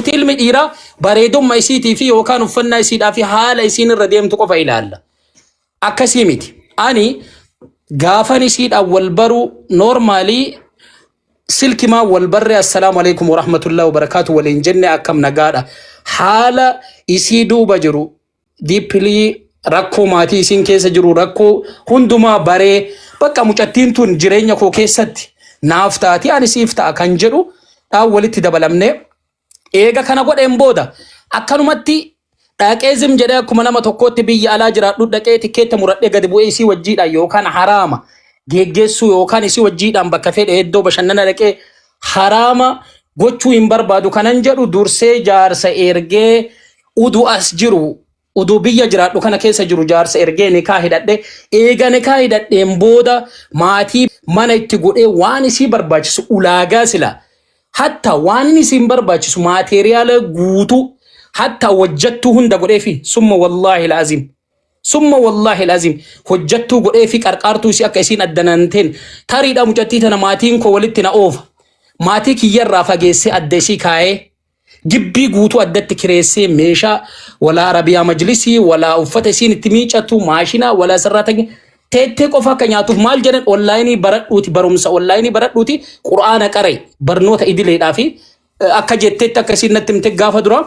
nuti ilmi dhiiraa bareedummaa isiitii fi yookaan uffannaa isiidhaa fi haala isiin irra deemtu qofa ilaalla. Akkasii miti. Ani gaafan isiidhaan wal baruu normaalii silkimaa wal barree assalaamu alaikum warahmatullahi wabarakaatu waliin jenne akkam nagaadha. Haala isii duuba jiru diippilii rakkoo maatii isiin keessa jiru rakkoo hundumaa baree bakka mucattiin tun jireenya koo keessatti naaf taati ani siif ta'a kan jedhu dhaan walitti dabalamne eega kana godheen booda akkanumatti dhaqee zim jedhee akkuma nama tokkootti biyya alaa jiraadhu dhaqee tikkeetta muradhee gadi bu'ee isii wajjiidhaan yookaan haraama geggeessuu yookaan isii wajjiidhaan bakka fedhe iddoo bashannana dhaqee haraama gochuu hin barbaadu kanan jedhu dursee jaarsa ergee udu as jiru udu biyya jiraadhu kana keessa jiru jaarsa ergee nikaa hidhadhe eega nikaa hidhadheen booda maatii mana itti godhee waan isii barbaachisu ulaagaa sila hatta waan isii barbaachisu maateriyaala guutuu hatta wajjattuu hunda godhee fi summa wallahi lazim hojjattuu godhee fi qarqaartuu isii akka isiin addananteen tariidha mucattii tana maatiin koo walitti na oofa maatii kiyyarraa fageessee adda isii kaayee gibbii guutuu addatti kireessee meeshaa wala arabiyaa majlisii wala uffata isiin itti miicatu maashina wala sirraata teettee qofa akka nyaatuuf maal jedhan onlaayinii baradhuuti barumsa onlaayinii baradhuuti qur'aana qaree barnoota idileedhaa fi akka jetteetti akka isiin natti himte gaafa dura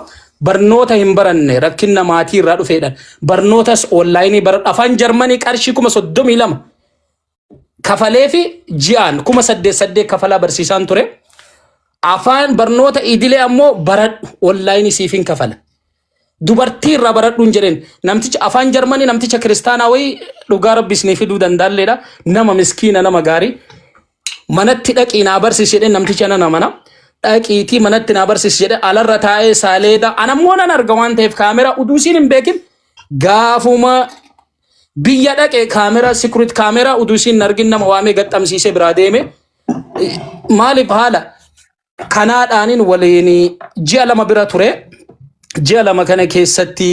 barnoota hin baranne rakkina maatii irraa dhufeedhaan barnootas onlaayinii baradhu afaan jarmanii qarshii 32 kafalee fi ji'aan 8,800 kafalaa barsiisaan ture. Afaan barnoota idilee ammoo baradhu onlaayinii siifin kafala. Dubartii irraa baradhuun jedheen namticha afaan jarmanii namticha kiristaanaa wayii dhugaa rabbisnii fiduu dandaalleedha nama miskiina nama gaarii manatti dhaqii naa barsiis jedheen namticha nana mana dhaqiitii manatti naa barsiis jedhe alarra taa'ee saaleeda anammoo nan arga waan ta'eef kaameraa uduusiin hin beekin gaafuma biyya dhaqee kaameraa sikurit kaameraa uduusiin argin nama waamee gaxxamsiisee biraa deeme maaliif haala kanaadhaanin waliin ji'a lama bira ture ji'a lama kana keessatti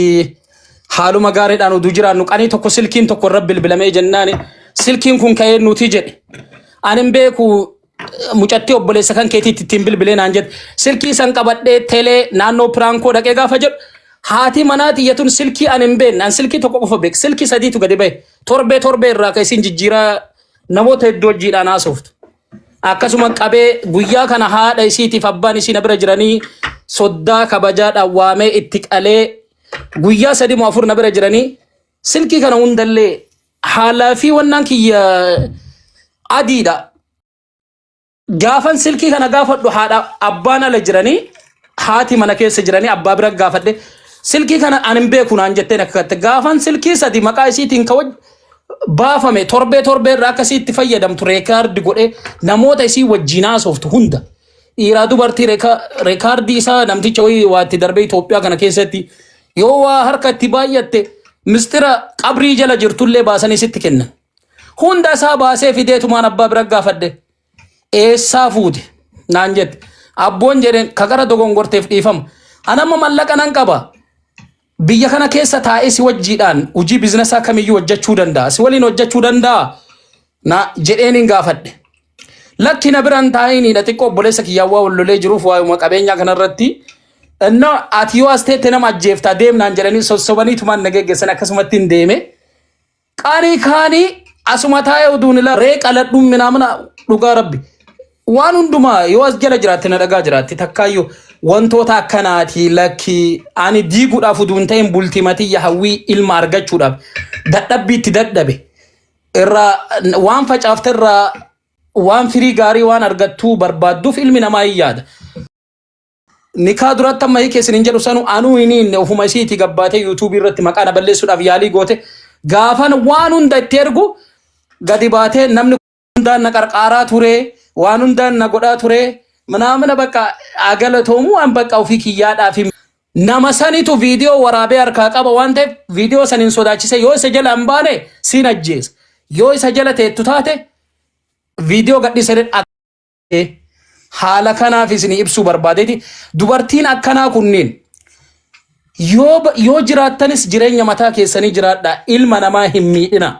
haaluma gaariidhaan uduu jiraannu qanii tokko silkiin tokko irra bilbilamee jennaani silkiin kun ka'ee nuti jedhe anin beeku mucattii obboleessa kan keetiitti ittiin bilbilee naan jedhe silkii san qabadhee telee naannoo piraankoo dhaqee gaafa jedhu haati manaa tiyyatun silkii anin beekne an silkii tokko qofa beek silkii sadiitu gadi bahe torbee irraa ka isin jijjiiraa namoota hedduu wajjiidhaan haasoftu. Akkasuma qabee guyyaa kana haadha isiitiif abbaan isii na bira jiranii soddaa kabajaadhaan waamee itti qalee guyyaa 3-4 na bira jiranii silkii kana hundallee haalaa fi wannaan kiyya adiidha. Gaafan silkii kana gaafadhu haadha abbaan ala jiranii haati mana keessa jiranii abbaa bira gaafadhe silkii kana anin beeku naan jetteen akka gaafan silkii sadi maqaa isiitiin kawaj baafame torbee irraa akkasii itti fayyadamtu reekaardi godhee namoota isii wajjin haasoftu hunda dhiiraa dubartii reekaardii isaa namticha wayii waa itti darbee Itoophiyaa kana keessatti yoo waa harka itti baay'atte mistira qabrii jala jirtullee baasanii sitti kennan hunda isaa baasee fideetumaan abbaa bira gaafadhe eessaa fuute naan jette abboon jedheen kakara dogongorteef dhiifama anamma mallaqa nan qaba. Biyya kana keessa taa'ee si wajjiidhaan hojii biizinesaa kamiyyuu hojjechuu danda'a. Si waliin hojjechuu danda'a. Na jedheen hin gaafadhe. Lakki na biraan taa'inidha xiqqoo obboleessa kiyyaawwaa wallolee jiruuf waa'uma qabeenyaa kanarratti. Innoo ati yoo as teette nama ajjeeftaa deemnaan jedhanii sossobaniitumaan na geggeessan akkasumatti hin deeme. Qaanii asuma taa'ee oduun ila ree qaladhuun minaamina dhugaa rabbi. Waan hundumaa yoo as jala jiraatte na dhagaa jiraatti takkaayyoo wantoota akkanaati lakki ani diiguudhaaf uduun ta'in bultimatiyya hawwii ilma argachuudhaaf dadhabbiitti dadhabe irraa waan facaafte irraa waan firii gaarii waan argattuu barbaadduuf ilmi namaa hin yaada. Nikaa duratti amma hiike isin hin jedhu sanu anuu hin ofuma isiiti gabbaatee yuutuubii irratti maqaa na balleessuudhaaf yaalii goote gaafan waan hunda itti ergu gadi baatee namni hundaan na qarqaaraa ture waan hundaan na godhaa ture. Manaamana bakka agalatoomuu waan bakka ofii kiyyaadhaaf nama sanitu viidiyoo waraabee harkaa qaba waan ta'eef viidiyoo saniin sodaachise yoo isa jala hin baane siin ajjeesa yoo isa jala teettu taate viidiyoo gadhiisanii haala kanaaf isin ibsuu barbaadeeti dubartiin akkanaa kunniin yoo jiraattanis jireenya mataa keessanii jiraadha ilma namaa hin miidhina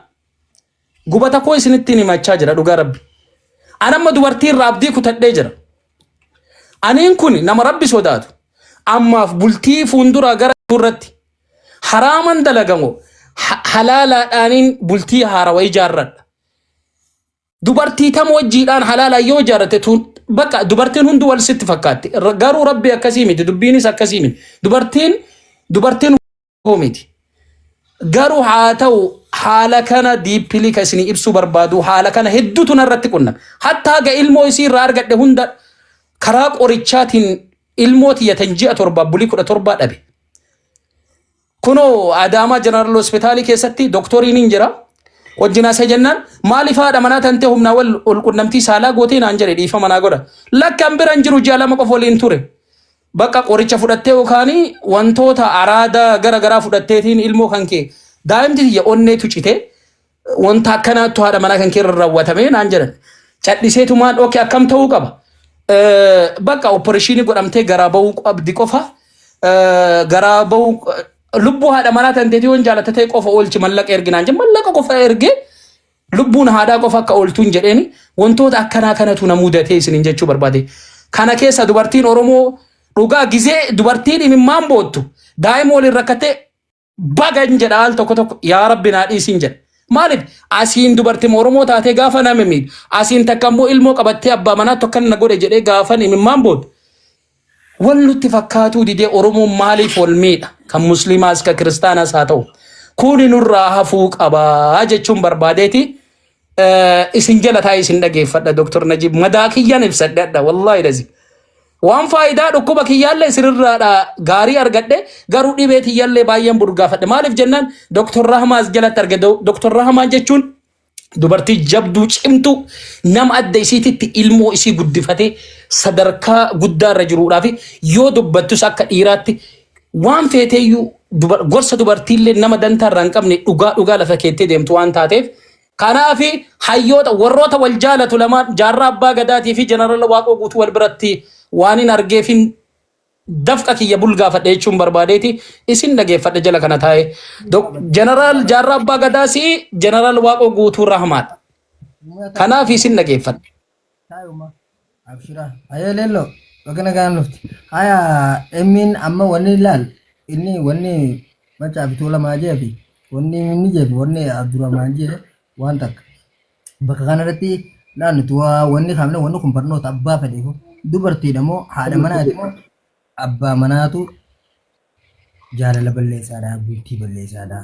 gubata koo isinittiin himachaa jira dhugaa rabbi anamma dubartiin irraa abdii kutadhee jira. Aniin kun nama rabbi sodaatu ammaaf bultii fuundura gara turratti haraaman dalagamoo halaalaadhaaniin bultii haarawaa ijaarradha. Dubartii tam wajjiidhaan halaalaa yoo ijaarrate tun bakka dubartiin hundi wal sitti fakkaatti. Garuu rabbi akkasii miti, dubbiinis akkasii miti. Dubartiin hoomiti. Garuu haa ta'u haala kana diippilii kan isin ibsuu barbaadu haala kana hedduutu narratti qunnan. Hattaa ga ilmoo isii irraa argadhe hunda karaa qorichaatiin ilmoo tiyyatan ji'a 7 bulii 17 dhabe. Kuno Adama General Hospital keessatti doktoriin hin jira. Wajjina isa jennaan maaliif haadha manaa tante humna wal qunnamtii saalaa gootee naan jedhe dhiifa manaa godha. Lakkaan biran jiru ji'a 2 qofa waliin ture. Bakka qoricha fudhattee yookaanii wantoota araada garaa fudhatteetiin ilmoo kan kee daa'imti tiyya onneetu cite wanta akkanaattu haadha manaa kan kee irra raawwatame naan jedhan. Cadhiseetumaan ookee akkam ta'uu qaba. Bakka opereeshinii godhamtee garaa bahuu qabdi qofa. Garaa bahuu lubbuu haadha manaa tanteetii waan jaalatee qofa oolchi mallaqa erginaan jedhe mallaqa qofa ergee lubbuun haadhaa qofa akka ooltuun jedheeni wantoota akkanaa kanatu na mudatee isiniin jechuu barbaade. Kana keessa dubartiin Oromoo dhugaa gizee dubartiin imimmaan boottu daa'ima waliin rakkatee bagan jedha al tokko yaa rabbi naa dhiisiin jedha. Maaliif asiin dubartiin Oromoo taatee gaafa nama miidhu asiin takka immoo ilmoo qabattee abbaa manaa tokko na godhe jedhee gaafa imimmaan boottu. Wallutti fakkaatu didee Oromoon maaliif wal miidha kan musliimaas kan kiristaanaas haa ta'u kuni nurraa hafuu qabaa jechuun barbaadeeti. Isin jala taa'ee isin dhageeffadha Dr. Najib madaa kiyyaan ibsadha wallahi lazi waan faayidaa dhukkuba kiyyaallee sirriidha gaarii argadhe garuu dhibee tiyyaallee baay'een burgaafadhe maaliif jennaan Dr. Rahmaas jalatti arge. Dr. Rahmaan jechuun dubartii jabduu cimtu nama adda isiititti ilmoo isii guddifatee sadarkaa guddaarra jiruudhaaf yoo dubbattus akka dhiiraatti waan feeteeyyuu gorsa dubartiillee nama dantaarraa hin qabne dhugaa lafa keettee deemtu waan taateef kanaaf hayyoota warroota wal jaalatu lamaan jaarraa abbaa gadaatii fi jeneraal waaqoo guutuu wal biratti waan hin argeefin dafqa kiyya bulgaafadhe jechuun barbaadeeti isin dhageeffadhe jala kana taa'e. Jeneraal jaarraa abbaa gadaasi jeneraal waaqoo guutuu rahmaadha. Kanaaf isin dhageeffadhe. Abshira ayelelo bagana ganufti haya emin amma wani lal ini wani macha bitula maje fi wani nije wani Abdurrahman je wantak bakka kanarratti lan tuwa wani kamne wani kumparno tabba fadi ko dubarti damo hada manati mo abba manatu jaalala balleessaadha bultii balleessaadha.